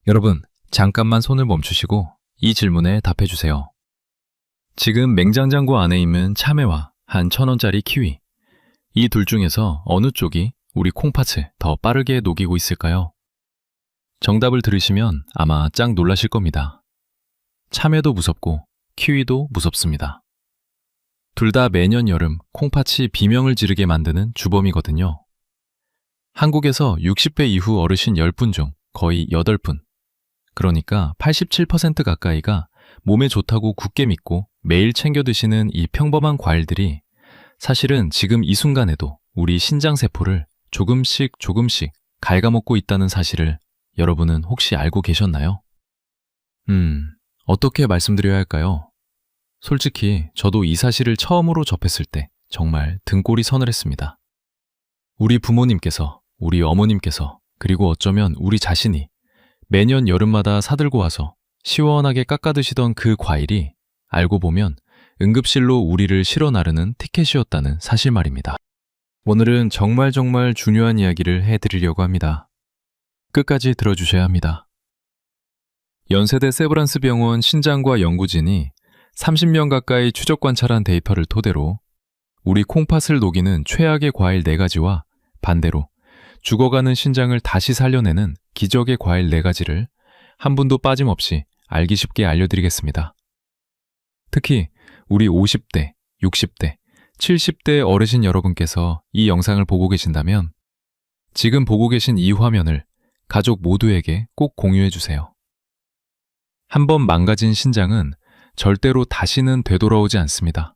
여러분, 잠깐만 손을 멈추시고 이 질문에 답해주세요. 지금 맹장장고 안에 있는 참외와 한 1,000원짜리 키위, 이 둘 중에서 어느 쪽이 우리 콩팥을 더 빠르게 녹이고 있을까요? 정답을 들으시면 아마 짱 놀라실 겁니다. 참외도 무섭고 키위도 무섭습니다. 둘 다 매년 여름 콩팥이 비명을 지르게 만드는 주범이거든요. 한국에서 60대 이후 어르신 10분 중 거의 8분, 그러니까 87% 가까이가 몸에 좋다고 굳게 믿고 매일 챙겨 드시는 이 평범한 과일들이 사실은 지금 이 순간에도 우리 신장세포를 조금씩 갉아먹고 있다는 사실을 여러분은 혹시 알고 계셨나요? 어떻게 말씀드려야 할까요? 솔직히 저도 이 사실을 처음으로 접했을 때 정말 등골이 서늘했습니다. 우리 부모님께서, 우리 어머님께서, 그리고 어쩌면 우리 자신이 매년 여름마다 사들고 와서 시원하게 깎아 드시던 그 과일이 알고 보면 응급실로 우리를 실어 나르는 티켓이었다는 사실 말입니다. 오늘은 정말 중요한 이야기를 해드리려고 합니다. 끝까지 들어주셔야 합니다. 연세대 세브란스 병원 신장과 연구진이 30년 가까이 추적 관찰한 데이터를 토대로 우리 콩팥을 녹이는 최악의 과일 4가지와 반대로 죽어가는 신장을 다시 살려내는 기적의 과일 4가지를 한 분도 빠짐없이 알기 쉽게 알려드리겠습니다. 특히 우리 50대, 60대, 70대 어르신 여러분께서 이 영상을 보고 계신다면 지금 보고 계신 이 화면을 가족 모두에게 꼭 공유해 주세요. 한번 망가진 신장은 절대로 다시는 되돌아오지 않습니다.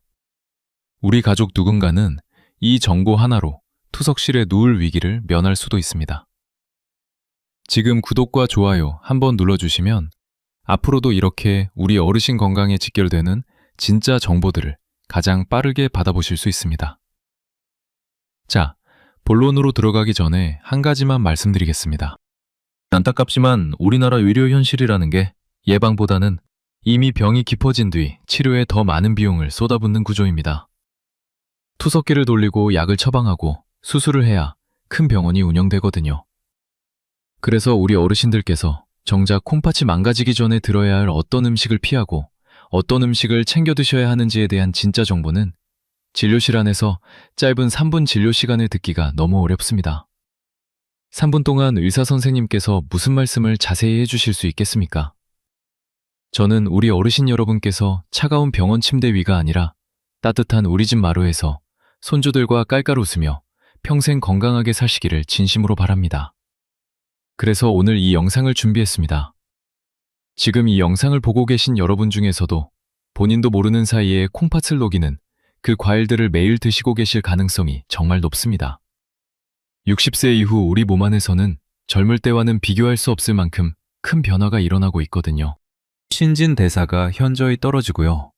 우리 가족 누군가는 이 정보 하나로 투석실에 누울 위기를 면할 수도 있습니다. 지금 구독과 좋아요 한번 눌러주시면 앞으로도 이렇게 우리 어르신 건강에 직결되는 진짜 정보들을 가장 빠르게 받아보실 수 있습니다. 자, 본론으로 들어가기 전에 한 가지만 말씀드리겠습니다. 안타깝지만 우리나라 의료 현실이라는 게 예방보다는 이미 병이 깊어진 뒤 치료에 더 많은 비용을 쏟아붓는 구조입니다. 투석기를 돌리고 약을 처방하고 수술을 해야 큰 병원이 운영되거든요. 그래서 우리 어르신들께서 정작 콩팥이 망가지기 전에 들어야 할 어떤 음식을 피하고 어떤 음식을 챙겨 드셔야 하는지에 대한 진짜 정보는 진료실 안에서 짧은 3분 진료 시간을 듣기가 너무 어렵습니다. 3분 동안 의사 선생님께서 무슨 말씀을 자세히 해주실 수 있겠습니까? 저는 우리 어르신 여러분께서 차가운 병원 침대 위가 아니라 따뜻한 우리 집 마루에서 손주들과 깔깔 웃으며 평생 건강하게 사시기를 진심으로 바랍니다. 그래서 오늘 이 영상을 준비했습니다. 지금 이 영상을 보고 계신 여러분 중에서도 본인도 모르는 사이에 콩팥을 녹이는 그 과일들을 매일 드시고 계실 가능성이 정말 높습니다. 60세 이후 우리 몸 안에서는 젊을 때와는 비교할 수 없을 만큼 큰 변화가 일어나고 있거든요. 신진대사가 현저히 떨어지고요.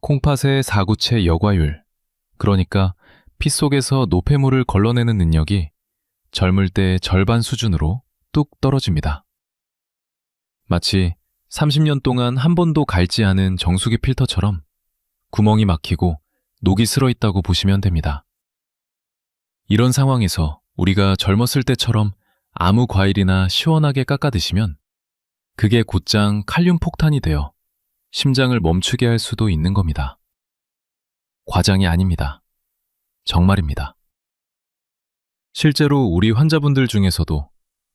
콩팥의 사구체 여과율, 그러니까 피 속에서 노폐물을 걸러내는 능력이 젊을 때 절반 수준으로 뚝 떨어집니다. 마치 30년 동안 한 번도 갈지 않은 정수기 필터처럼 구멍이 막히고 녹이 슬어 있다고 보시면 됩니다. 이런 상황에서 우리가 젊었을 때처럼 아무 과일이나 시원하게 깎아 드시면 그게 곧장 칼륨 폭탄이 되어 심장을 멈추게 할 수도 있는 겁니다. 과장이 아닙니다. 정말입니다. 실제로 우리 환자분들 중에서도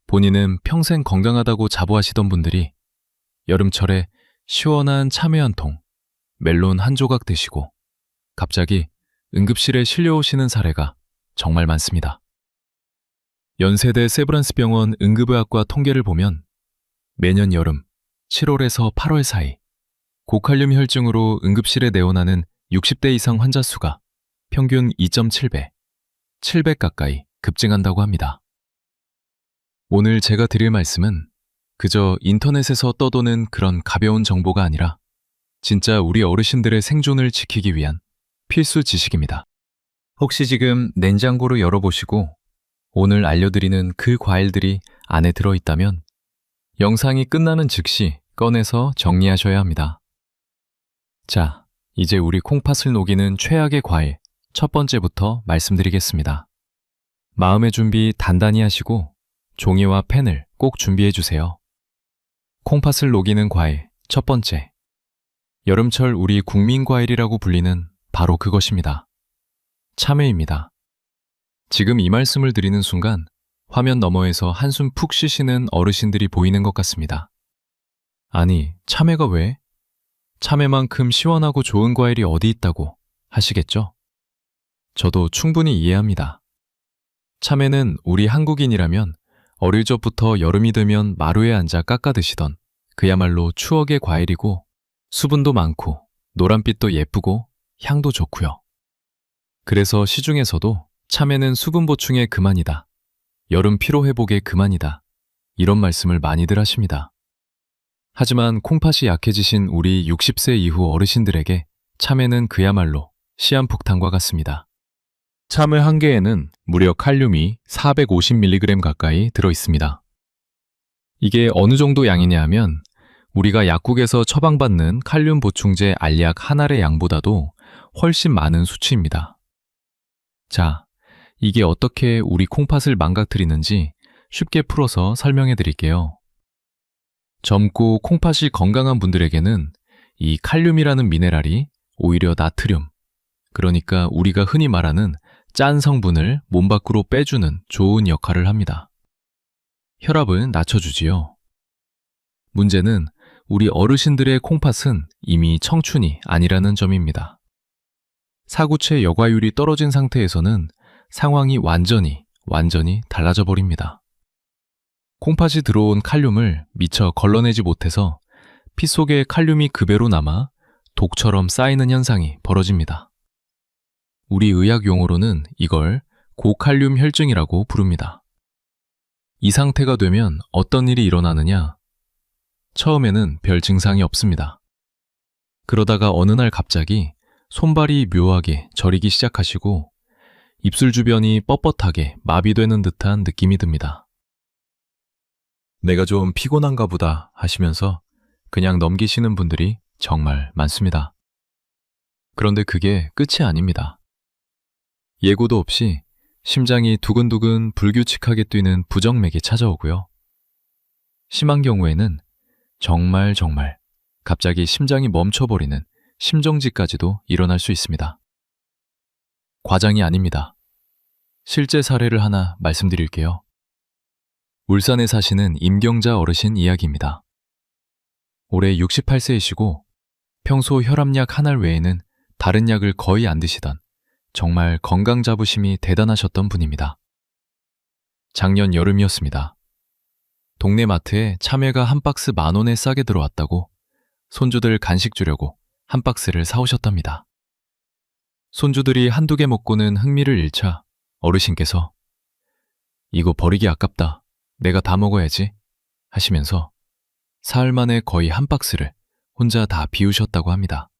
본인은 평생 건강하다고 자부하시던 분들이 여름철에 시원한 참외 한 통, 멜론 한 조각 드시고 갑자기 응급실에 실려오시는 사례가 정말 많습니다. 연세대 세브란스 병원 응급의학과 통계를 보면 매년 여름 7월에서 8월 사이 고칼륨 혈증으로 응급실에 내원하는 60대 이상 환자 수가 평균 2.7배, 700 가까이 급증한다고 합니다. 오늘 제가 드릴 말씀은 그저 인터넷에서 떠도는 그런 가벼운 정보가 아니라 진짜 우리 어르신들의 생존을 지키기 위한 필수 지식입니다. 혹시 지금 냉장고를 열어보시고 오늘 알려드리는 그 과일들이 안에 들어있다면 영상이 끝나는 즉시 꺼내서 정리하셔야 합니다. 자, 이제 우리 콩팥을 녹이는 최악의 과일 첫 번째부터 말씀드리겠습니다. 마음의 준비 단단히 하시고 종이와 펜을 꼭 준비해 주세요. 콩팥을 녹이는 과일, 첫 번째. 여름철 우리 국민 과일이라고 불리는 바로 그것입니다. 참외입니다. 지금 이 말씀을 드리는 순간 화면 너머에서 한숨 푹 쉬시는 어르신들이 보이는 것 같습니다. 아니, 참외가 왜? 참외만큼 시원하고 좋은 과일이 어디 있다고 하시겠죠? 저도 충분히 이해합니다. 참외는 우리 한국인이라면 어릴 적부터 여름이 되면 마루에 앉아 깎아 드시던 그야말로 추억의 과일이고 수분도 많고 노란빛도 예쁘고 향도 좋고요. 그래서 시중에서도 참외는 수분 보충에 그만이다. 여름 피로 회복에 그만이다. 이런 말씀을 많이들 하십니다. 하지만 콩팥이 약해지신 우리 60세 이후 어르신들에게 참외는 그야말로 시한폭탄과 같습니다. 참외 한 개에는 무려 칼륨이 450mg 가까이 들어 있습니다. 이게 어느 정도 양이냐 하면 우리가 약국에서 처방받는 칼륨 보충제 알약 한 알의 양보다도 훨씬 많은 수치입니다. 자, 이게 어떻게 우리 콩팥을 망가뜨리는지 쉽게 풀어서 설명해 드릴게요. 젊고 콩팥이 건강한 분들에게는 이 칼륨이라는 미네랄이 오히려 나트륨, 그러니까 우리가 흔히 말하는 짠 성분을 몸 밖으로 빼주는 좋은 역할을 합니다. 혈압을 낮춰주지요. 문제는 우리 어르신들의 콩팥은 이미 청춘이 아니라는 점입니다. 사구체 여과율이 떨어진 상태에서는 상황이 완전히 달라져 버립니다. 콩팥이 들어온 칼륨을 미처 걸러내지 못해서 피 속에 칼륨이 그 배로 남아 독처럼 쌓이는 현상이 벌어집니다. 우리 의학 용어로는 이걸 고칼륨 혈증이라고 부릅니다. 이 상태가 되면 어떤 일이 일어나느냐? 처음에는 별 증상이 없습니다. 그러다가 어느 날 갑자기 손발이 묘하게 저리기 시작하시고 입술 주변이 뻣뻣하게 마비되는 듯한 느낌이 듭니다. 내가 좀 피곤한가 보다 하시면서 그냥 넘기시는 분들이 정말 많습니다. 그런데 그게 끝이 아닙니다. 예고도 없이 심장이 두근두근 불규칙하게 뛰는 부정맥이 찾아오고요. 심한 경우에는 정말 갑자기 심장이 멈춰버리는 심정지까지도 일어날 수 있습니다. 과장이 아닙니다. 실제 사례를 하나 말씀드릴게요. 울산에 사시는 임경자 어르신 이야기입니다. 올해 68세이시고 평소 혈압약 한 알 외에는 다른 약을 거의 안 드시던 정말 건강 자부심이 대단하셨던 분입니다. 작년 여름이었습니다. 동네 마트에 참외가 한 박스 10,000원에 싸게 들어왔다고 손주들 간식 주려고 한 박스를 사오셨답니다. 손주들이 한두 개 먹고는 흥미를 잃자 어르신께서 이거 버리기 아깝다. 내가 다 먹어야지 하시면서 사흘 만에 거의 한 박스를 혼자 다 비우셨다고 합니다.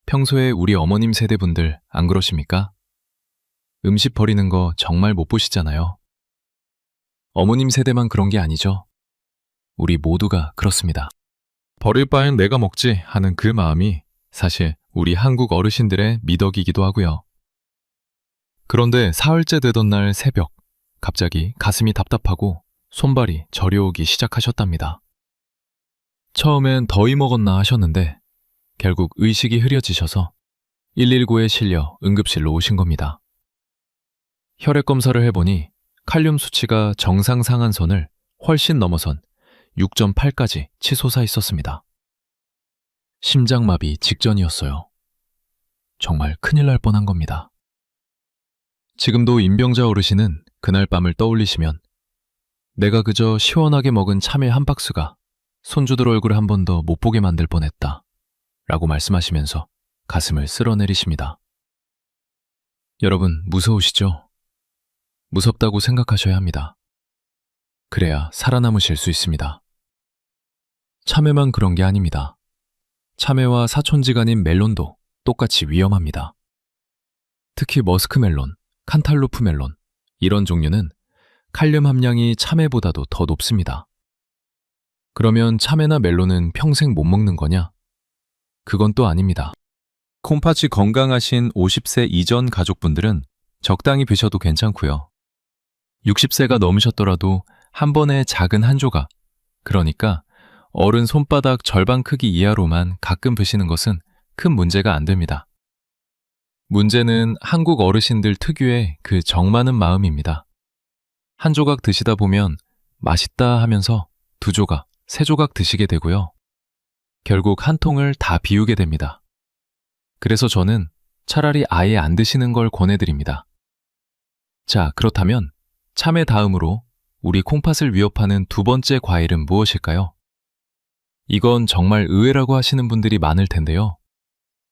평소에 우리 어머님 세대분들 안 그러십니까? 음식 버리는 거 정말 못 보시잖아요. 어머님 세대만 그런 게 아니죠. 우리 모두가 그렇습니다. 버릴 바엔 내가 먹지 하는 그 마음이 사실 우리 한국 어르신들의 미덕이기도 하고요. 그런데 사흘째 되던 날 새벽 갑자기 가슴이 답답하고 손발이 저려오기 시작하셨답니다. 처음엔 더위 먹었나 하셨는데 결국 의식이 흐려지셔서 119에 실려 응급실로 오신 겁니다. 혈액 검사를 해보니 칼륨 수치가 정상 상한선을 훨씬 넘어선 6.8까지 치솟아 있었습니다. 심장마비 직전이었어요. 정말 큰일 날 뻔한 겁니다. 지금도 임병자 어르신은 그날 밤을 떠올리시면 내가 그저 시원하게 먹은 참외 한 박스가 손주들 얼굴 한 번 더 못 보게 만들 뻔했다 라고 말씀하시면서 가슴을 쓸어내리십니다. 여러분 무서우시죠? 무섭다고 생각하셔야 합니다. 그래야 살아남으실 수 있습니다. 참외만 그런 게 아닙니다. 참외와 사촌지간인 멜론도 똑같이 위험합니다. 특히 머스크멜론, 칸탈루프 멜론 이런 종류는 칼륨 함량이 참외보다도 더 높습니다. 그러면 참외나 멜론은 평생 못 먹는 거냐? 그건 또 아닙니다. 콩팥이 건강하신 50세 이전 가족분들은 적당히 드셔도 괜찮고요. 60세가 넘으셨더라도 한 번에 작은 한 조각, 그러니까 어른 손바닥 절반 크기 이하로만 가끔 드시는 것은 큰 문제가 안 됩니다. 문제는 한국 어르신들 특유의 그 정 많은 마음입니다. 한 조각 드시다 보면 맛있다 하면서 두 조각, 세 조각 드시게 되고요. 결국 한 통을 다 비우게 됩니다. 그래서 저는 차라리 아예 안 드시는 걸 권해드립니다. 자, 그렇다면 참외 다음으로 우리 콩팥을 위협하는 두 번째 과일은 무엇일까요? 이건 정말 의외라고 하시는 분들이 많을 텐데요.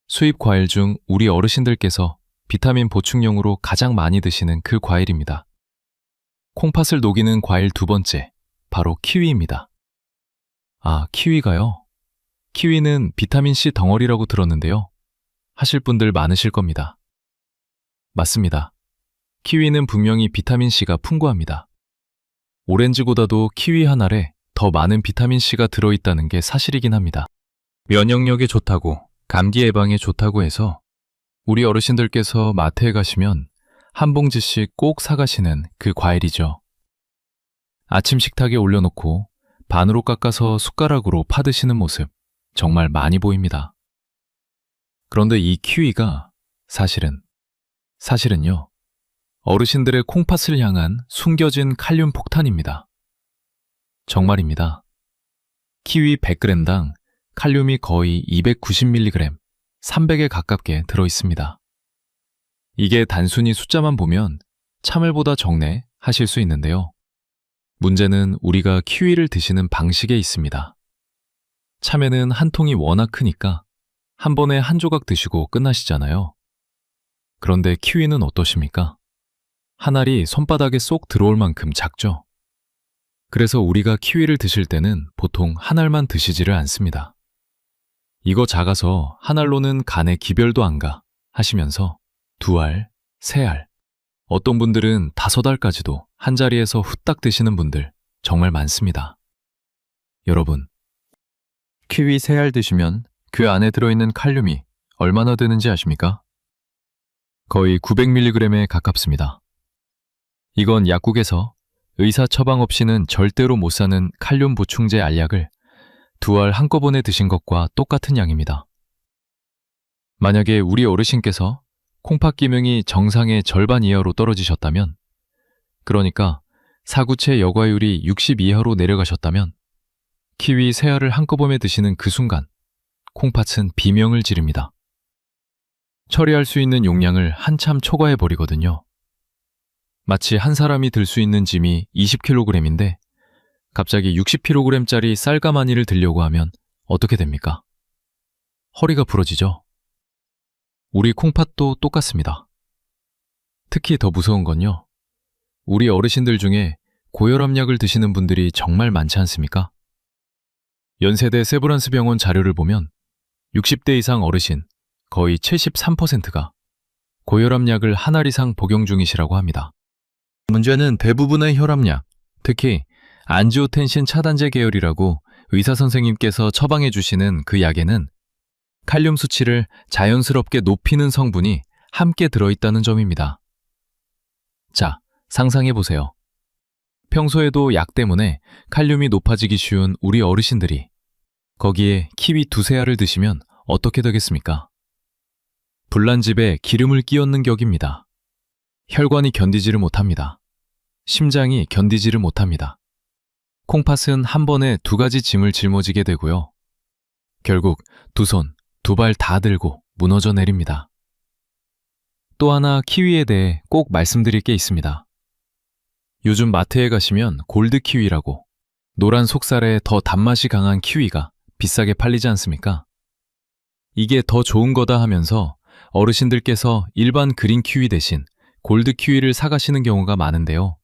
수입 과일 중 우리 어르신들께서 비타민 보충용으로 가장 많이 드시는 그 과일입니다. 콩팥을 녹이는 과일 두 번째, 바로 키위입니다. 아, 키위가요? 키위는 비타민C 덩어리라고 들었는데요. 하실 분들 많으실 겁니다. 맞습니다. 키위는 분명히 비타민C가 풍부합니다. 오렌지보다도 키위 한 알에 더 많은 비타민C가 들어있다는 게 사실이긴 합니다. 면역력에 좋다고, 감기 예방에 좋다고 해서 우리 어르신들께서 마트에 가시면 한 봉지씩 꼭 사가시는 그 과일이죠. 아침 식탁에 올려놓고 반으로 깎아서 숟가락으로 파드시는 모습 정말 많이 보입니다. 그런데 이 키위가 사실은요, 어르신들의 콩팥을 향한 숨겨진 칼륨 폭탄입니다. 정말입니다. 키위 100g당 칼륨이 거의 290mg, 300에 가깝게 들어있습니다. 이게 단순히 숫자만 보면 참을보다 적네 하실 수 있는데요. 문제는 우리가 키위를 드시는 방식에 있습니다. 참외는 한 통이 워낙 크니까 한 번에 한 조각 드시고 끝나시잖아요. 그런데 키위는 어떠십니까? 한 알이 손바닥에 쏙 들어올 만큼 작죠? 그래서 우리가 키위를 드실 때는 보통 한 알만 드시지를 않습니다. 이거 작아서 한 알로는 간에 기별도 안 가 하시면서 두 알, 세 알, 어떤 분들은 5알까지도 한 자리에서 후딱 드시는 분들 정말 많습니다. 여러분, 키위 3알 드시면 그 안에 들어있는 칼륨이 얼마나 되는지 아십니까? 거의 900mg에 가깝습니다. 이건 약국에서 의사 처방 없이는 절대로 못 사는 칼륨 보충제 알약을 2알 한꺼번에 드신 것과 똑같은 양입니다. 만약에 우리 어르신께서 콩팥 기능이 정상의 절반 이하로 떨어지셨다면, 그러니까 사구체 여과율이 60 이하로 내려가셨다면 키위 3알을 한꺼번에 드시는 그 순간 콩팥은 비명을 지릅니다. 처리할 수 있는 용량을 한참 초과해버리거든요. 마치 한 사람이 들 수 있는 짐이 20kg인데 갑자기 60kg짜리 쌀가마니를 들려고 하면 어떻게 됩니까? 허리가 부러지죠? 우리 콩팥도 똑같습니다. 특히 더 무서운 건요, 우리 어르신들 중에 고혈압약을 드시는 분들이 정말 많지 않습니까? 연세대 세브란스 병원 자료를 보면 60대 이상 어르신 거의 73%가 고혈압약을 한 알 이상 복용 중이시라고 합니다. 문제는 대부분의 혈압약, 특히 안지오텐신 차단제 계열이라고 의사 선생님께서 처방해 주시는 그 약에는 칼륨 수치를 자연스럽게 높이는 성분이 함께 들어있다는 점입니다. 자, 상상해 보세요. 평소에도 약 때문에 칼륨이 높아지기 쉬운 우리 어르신들이 거기에 키위 2-3알을 드시면 어떻게 되겠습니까? 불난집에 기름을 끼얹는 격입니다. 혈관이 견디지를 못합니다. 심장이 견디지를 못합니다. 콩팥은 한 번에 2가지 짐을 짊어지게 되고요. 결국 2손, 2발 다 들고 무너져 내립니다. 또 하나 키위에 대해 꼭 말씀드릴 게 있습니다. 요즘 마트에 가시면 골드 키위라고 노란 속살에 더 단맛이 강한 키위가 비싸게 팔리지 않습니까? 이게 더 좋은 거다 하면서 어르신들께서 일반 그린 키위 대신 골드 키위를 사가시는 경우가 많은데요.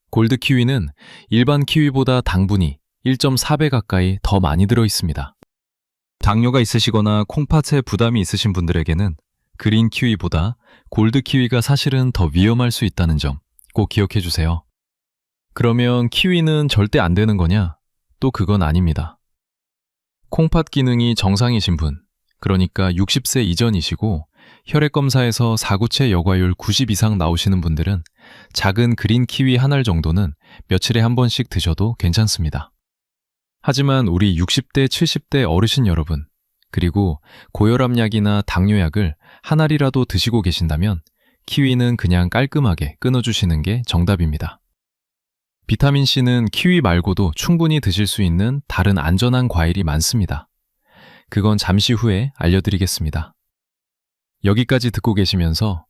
골드 키위는 일반 키위보다 당분이 1.4배 가까이 더 많이 들어 있습니다. 당뇨가 있으시거나 콩팥에 부담이 있으신 분들에게는 그린 키위보다 골드 키위가 사실은 더 위험할 수 있다는 점 꼭 기억해 주세요. 그러면 키위는 절대 안 되는 거냐? 또 그건 아닙니다. 콩팥 기능이 정상이신 분, 그러니까 60세 이전이시고 혈액검사에서 사구체 여과율 90 이상 나오시는 분들은 작은 그린 키위 한 알 정도는 며칠에 한 번씩 드셔도 괜찮습니다. 하지만 우리 60대, 70대 어르신 여러분, 그리고 고혈압약이나 당뇨약을 한 알이라도 드시고 계신다면 키위는 그냥 깔끔하게 끊어주시는 게 정답입니다. 비타민C는 키위 말고도 충분히 드실 수 있는 다른 안전한 과일이 많습니다. 그건 잠시 후에 알려드리겠습니다. 여기까지 듣고 계시면서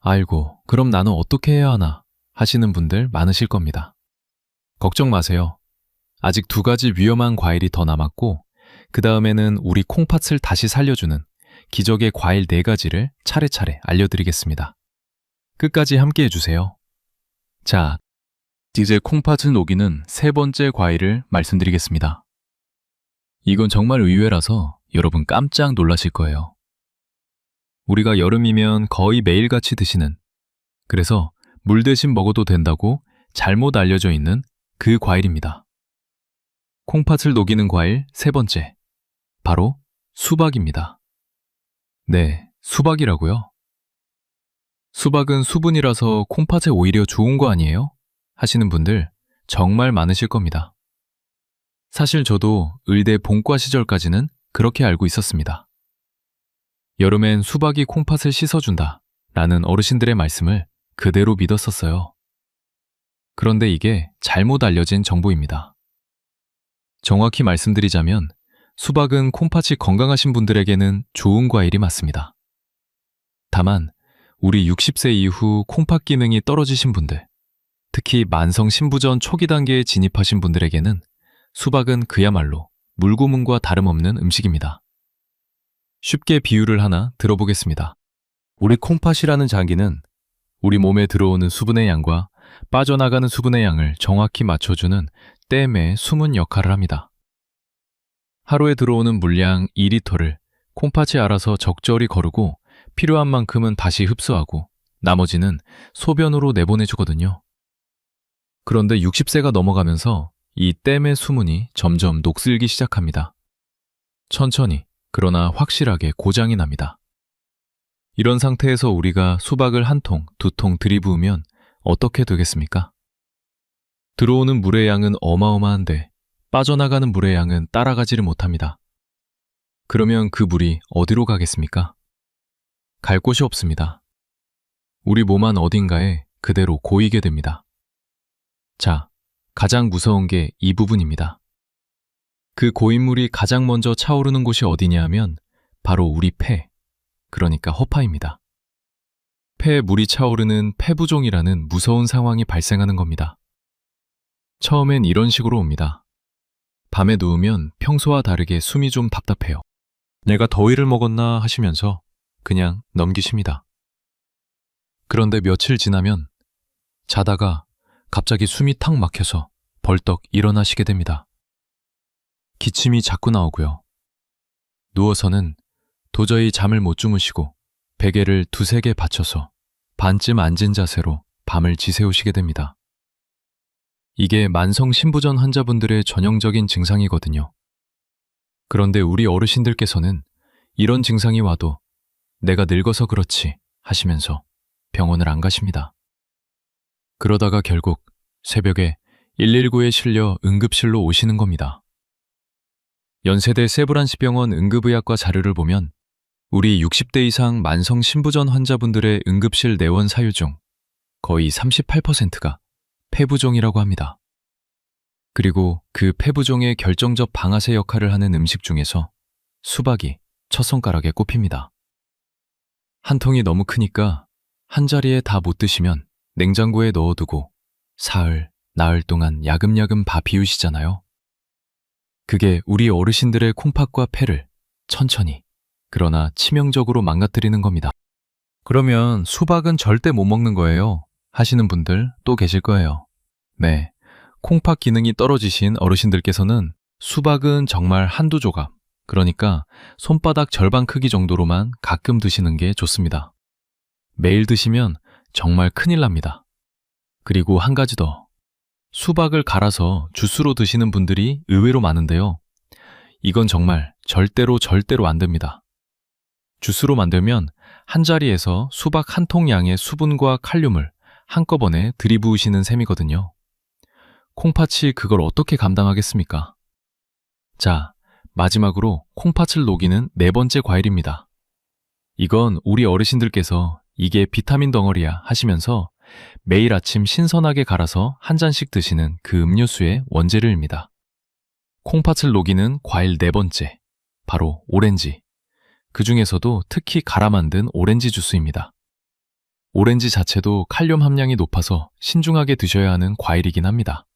아이고, 그럼 나는 어떻게 해야 하나 하시는 분들 많으실 겁니다. 걱정 마세요. 아직 2가지 위험한 과일이 더 남았고 그 다음에는 우리 콩팥을 다시 살려주는 기적의 과일 4가지를 차례차례 알려드리겠습니다. 끝까지 함께 해주세요. 자, 이제 콩팥을 녹이는 3번째 과일을 말씀드리겠습니다. 이건 정말 의외라서 여러분 깜짝 놀라실 거예요. 우리가 여름이면 거의 매일같이 드시는, 그래서 물 대신 먹어도 된다고 잘못 알려져 있는 그 과일입니다. 콩팥을 녹이는 과일 3번째, 바로 수박입니다. 네, 수박이라고요? 수박은 수분이라서 콩팥에 오히려 좋은 거 아니에요? 하시는 분들 정말 많으실 겁니다. 사실 저도 의대 본과 시절까지는 그렇게 알고 있었습니다. 여름엔 수박이 콩팥을 씻어준다 라는 어르신들의 말씀을 그대로 믿었었어요. 그런데 이게 잘못 알려진 정보입니다. 정확히 말씀드리자면 수박은 콩팥이 건강하신 분들에게는 좋은 과일이 맞습니다. 다만 우리 60세 이후 콩팥 기능이 떨어지신 분들, 특히 만성 신부전 초기 단계에 진입하신 분들에게는 수박은 그야말로 물고문과 다름없는 음식입니다. 쉽게 비유를 하나 들어보겠습니다. 우리 콩팥이라는 장기는 우리 몸에 들어오는 수분의 양과 빠져나가는 수분의 양을 정확히 맞춰주는 댐의 숨은 역할을 합니다. 하루에 들어오는 물량 2리터를 콩팥이 알아서 적절히 거르고 필요한 만큼은 다시 흡수하고 나머지는 소변으로 내보내주거든요. 그런데 60세가 넘어가면서 이 댐의 수문이 점점 녹슬기 시작합니다. 천천히, 그러나 확실하게 고장이 납니다. 이런 상태에서 우리가 수박을 1통, 2통 들이부으면 어떻게 되겠습니까? 들어오는 물의 양은 어마어마한데 빠져나가는 물의 양은 따라가지를 못합니다. 그러면 그 물이 어디로 가겠습니까? 갈 곳이 없습니다. 우리 몸 안 어딘가에 그대로 고이게 됩니다. 자, 가장 무서운 게 이 부분입니다. 그 고인물이 가장 먼저 차오르는 곳이 어디냐 하면 바로 우리 폐, 그러니까 허파입니다. 폐에 물이 차오르는 폐부종이라는 무서운 상황이 발생하는 겁니다. 처음엔 이런 식으로 옵니다. 밤에 누우면 평소와 다르게 숨이 좀 답답해요. 내가 더위를 먹었나 하시면서 그냥 넘기십니다. 그런데 며칠 지나면 자다가 갑자기 숨이 탁 막혀서 벌떡 일어나시게 됩니다. 기침이 자꾸 나오고요. 누워서는 도저히 잠을 못 주무시고 베개를 2-3개 받쳐서 반쯤 앉은 자세로 밤을 지새우시게 됩니다. 이게 만성 신부전 환자분들의 전형적인 증상이거든요. 그런데 우리 어르신들께서는 이런 증상이 와도 내가 늙어서 그렇지 하시면서 병원을 안 가십니다. 그러다가 결국 새벽에 119에 실려 응급실로 오시는 겁니다. 연세대 세브란시병원 응급의학과 자료를 보면 우리 60대 이상 만성 신부전 환자분들의 응급실 내원 사유 중 거의 38%가 폐부종이라고 합니다. 그리고 그 폐부종의 결정적 방아쇠 역할을 하는 음식 중에서 수박이 첫 손가락에 꼽힙니다. 한 통이 너무 크니까 한 자리에 다 못 드시면 냉장고에 넣어두고 사흘, 나흘 동안 야금야금 밥 비우시잖아요. 그게 우리 어르신들의 콩팥과 폐를 천천히, 그러나 치명적으로 망가뜨리는 겁니다. 그러면 수박은 절대 못 먹는 거예요 하시는 분들 또 계실 거예요. 네, 콩팥 기능이 떨어지신 어르신들께서는 수박은 정말 한두 조각, 그러니까 손바닥 절반 크기 정도로만 가끔 드시는 게 좋습니다. 매일 드시면 정말 큰일 납니다. 그리고 한 가지 더. 수박을 갈아서 주스로 드시는 분들이 의외로 많은데요. 이건 정말 절대로 안 됩니다. 주스로 만들면 한 자리에서 수박 한 통 양의 수분과 칼륨을 한꺼번에 들이부으시는 셈이거든요. 콩팥이 그걸 어떻게 감당하겠습니까? 자, 마지막으로 콩팥을 녹이는 네 번째 과일입니다. 이건 우리 어르신들께서 이게 비타민 덩어리야 하시면서 매일 아침 신선하게 갈아서 한 잔씩 드시는 그 음료수의 원재료입니다. 콩팥을 녹이는 과일 네 번째, 바로 오렌지. 그 중에서도 특히 갈아 만든 오렌지 주스입니다. 오렌지 자체도 칼륨 함량이 높아서 신중하게 드셔야 하는 과일이긴 합니다.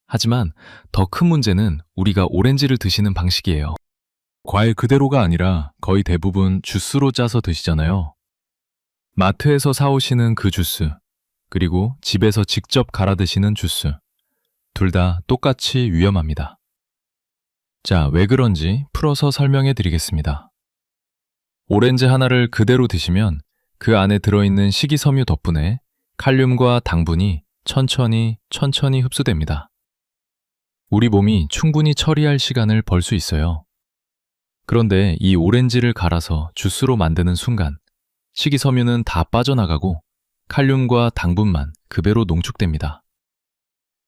하지만 더 큰 문제는 우리가 오렌지를 드시는 방식이에요. 과일 그대로가 아니라 거의 대부분 주스로 짜서 드시잖아요. 마트에서 사오시는 그 주스, 그리고 집에서 직접 갈아 드시는 주스. 둘 다 똑같이 위험합니다. 자, 왜 그런지 풀어서 설명해 드리겠습니다. 오렌지 하나를 그대로 드시면 그 안에 들어있는 식이섬유 덕분에 칼륨과 당분이 천천히 흡수됩니다. 우리 몸이 충분히 처리할 시간을 벌 수 있어요. 그런데 이 오렌지를 갈아서 주스로 만드는 순간 식이섬유는 다 빠져나가고 칼륨과 당분만 그 배로 농축됩니다.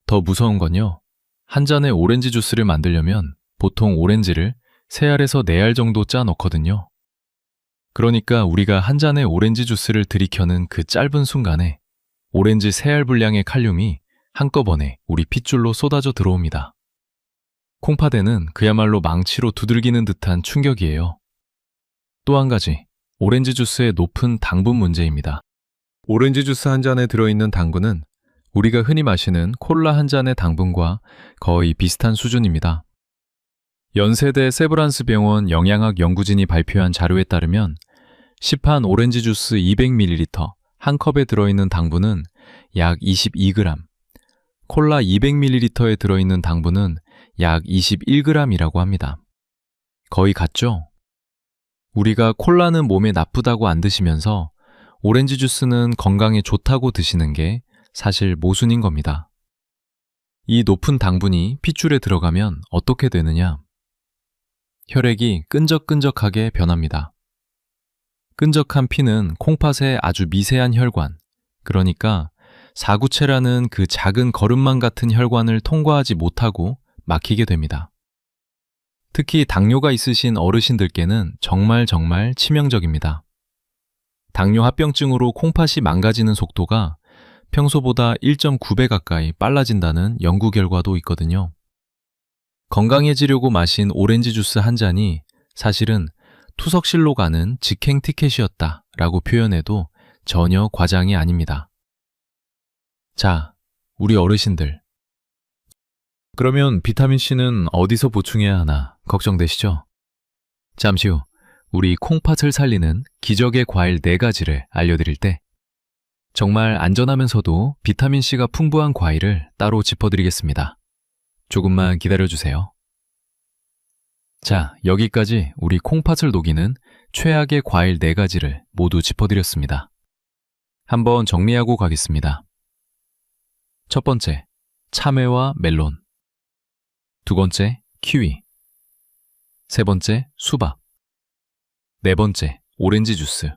더 무서운 건요, 한 잔의 오렌지 주스를 만들려면 보통 오렌지를 3알에서 4알 정도 짜 넣거든요. 그러니까 우리가 한 잔의 오렌지 주스를 들이켜는 그 짧은 순간에 오렌지 3알 분량의 칼륨이 한꺼번에 우리 핏줄로 쏟아져 들어옵니다. 콩팥에는 그야말로 망치로 두들기는 듯한 충격이에요. 또 한 가지, 오렌지 주스의 높은 당분 문제입니다. 오렌지 주스 한 잔에 들어있는 당분은 우리가 흔히 마시는 콜라 한 잔의 당분과 거의 비슷한 수준입니다. 연세대 세브란스 병원 영양학 연구진이 발표한 자료에 따르면 시판 오렌지 주스 200ml 한 컵에 들어있는 당분은 약 22g, 콜라 200ml에 들어있는 당분은 약 21g이라고 합니다. 거의 같죠? 우리가 콜라는 몸에 나쁘다고 안 드시면서 오렌지 주스는 건강에 좋다고 드시는 게 사실 모순인 겁니다. 이 높은 당분이 핏줄에 들어가면 어떻게 되느냐? 혈액이 끈적끈적하게 변합니다. 끈적한 피는 콩팥의 아주 미세한 혈관, 그러니까 사구체라는 그 작은 거름망 같은 혈관을 통과하지 못하고 막히게 됩니다. 특히 당뇨가 있으신 어르신들께는 정말 치명적입니다. 당뇨 합병증으로 콩팥이 망가지는 속도가 평소보다 1.9배 가까이 빨라진다는 연구 결과도 있거든요. 건강해지려고 마신 오렌지 주스 한 잔이 사실은 투석실로 가는 직행 티켓이었다라고 표현해도 전혀 과장이 아닙니다. 자, 우리 어르신들. 그러면 비타민C는 어디서 보충해야 하나 걱정되시죠? 잠시 후 우리 콩팥을 살리는 기적의 과일 4가지를 알려드릴 때 정말 안전하면서도 비타민C가 풍부한 과일을 따로 짚어드리겠습니다. 조금만 기다려주세요. 자, 여기까지 우리 콩팥을 녹이는 최악의 과일 4가지를 모두 짚어드렸습니다. 한번 정리하고 가겠습니다. 첫 번째, 참외와 멜론. 두 번째, 키위. 세 번째, 수박. 네 번째, 오렌지 주스.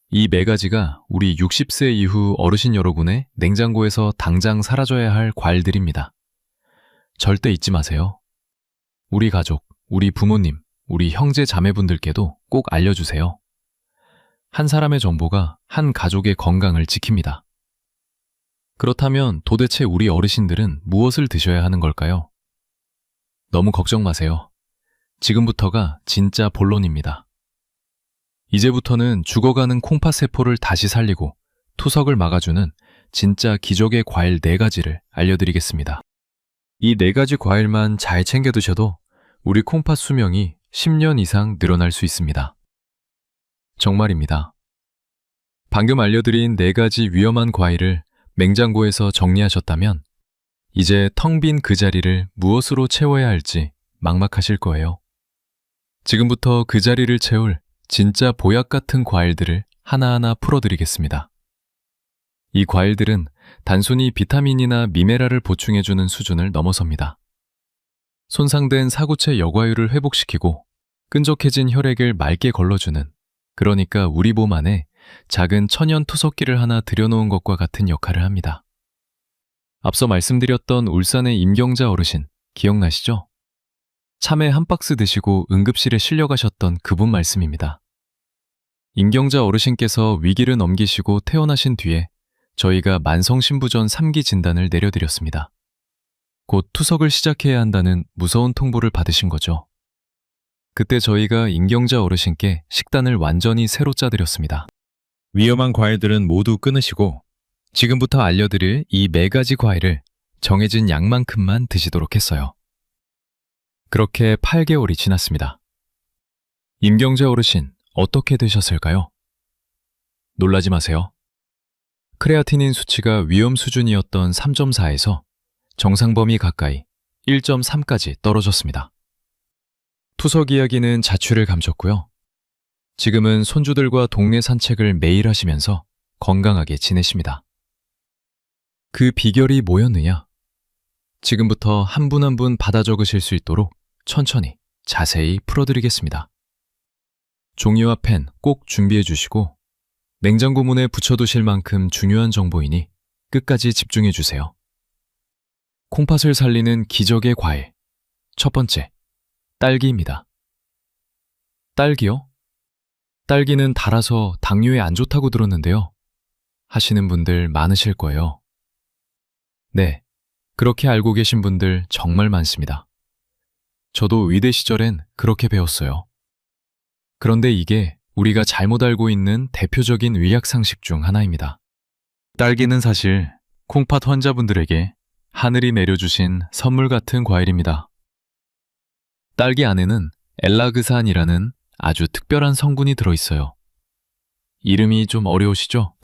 이 4가지가 우리 60세 이후 어르신 여러분의 냉장고에서 당장 사라져야 할 과일들입니다. 절대 잊지 마세요. 우리 가족, 우리 부모님, 우리 형제 자매분들께도 꼭 알려주세요. 한 사람의 정보가 한 가족의 건강을 지킵니다. 그렇다면 도대체 우리 어르신들은 무엇을 드셔야 하는 걸까요? 너무 걱정 마세요. 지금부터가 진짜 본론입니다. 이제부터는 죽어가는 콩팥 세포를 다시 살리고 투석을 막아주는 진짜 기적의 과일 4가지를 알려드리겠습니다. 이 4가지 과일만 잘 챙겨 드셔도 우리 콩팥 수명이 10년 이상 늘어날 수 있습니다. 정말입니다. 방금 알려드린 4가지 위험한 과일을 냉장고에서 정리하셨다면 이제 텅 빈 그 자리를 무엇으로 채워야 할지 막막하실 거예요. 지금부터 그 자리를 채울 진짜 보약 같은 과일들을 하나하나 풀어드리겠습니다. 이 과일들은 단순히 비타민이나 미네랄을 보충해주는 수준을 넘어섭니다. 손상된 사구체 여과율을 회복시키고 끈적해진 혈액을 맑게 걸러주는, 그러니까 우리 몸 안에 작은 천연 투석기를 하나 들여놓은 것과 같은 역할을 합니다. 앞서 말씀드렸던 울산의 임경자 어르신 기억나시죠? 참외 한 박스 드시고 응급실에 실려가셨던 그분 말씀입니다. 임경자 어르신께서 위기를 넘기시고 퇴원하신 뒤에 저희가 만성신부전 3기 진단을 내려드렸습니다. 곧 투석을 시작해야 한다는 무서운 통보를 받으신 거죠. 그때 저희가 임경자 어르신께 식단을 완전히 새로 짜드렸습니다. 위험한 과일들은 모두 끊으시고 지금부터 알려드릴 이 4가지 과일을 정해진 양만큼만 드시도록 했어요. 그렇게 8개월이 지났습니다. 임경자 어르신, 어떻게 되셨을까요? 놀라지 마세요. 크레아티닌 수치가 위험 수준이었던 3.4에서 정상 범위 가까이 1.3까지 떨어졌습니다. 투석 이야기는 자취를 감췄고요. 지금은 손주들과 동네 산책을 매일 하시면서 건강하게 지내십니다. 그 비결이 뭐였느냐? 지금부터 한 분 한 분 받아 적으실 수 있도록 천천히 자세히 풀어드리겠습니다. 종이와 펜 꼭 준비해 주시고 냉장고 문에 붙여두실 만큼 중요한 정보이니 끝까지 집중해 주세요. 콩팥을 살리는 기적의 과일. 첫 번째, 딸기입니다. 딸기요? 딸기는 달아서 당뇨에 안 좋다고 들었는데요. 하시는 분들 많으실 거예요. 네, 그렇게 알고 계신 분들 정말 많습니다. 저도 의대 시절엔 그렇게 배웠어요. 그런데 이게 우리가 잘못 알고 있는 대표적인 의학 상식 중 하나입니다. 딸기는 사실 콩팥 환자분들에게 하늘이 내려주신 선물 같은 과일입니다. 딸기 안에는 엘라그산이라는 아주 특별한 성분이 들어있어요. 이름이 좀 어려우시죠?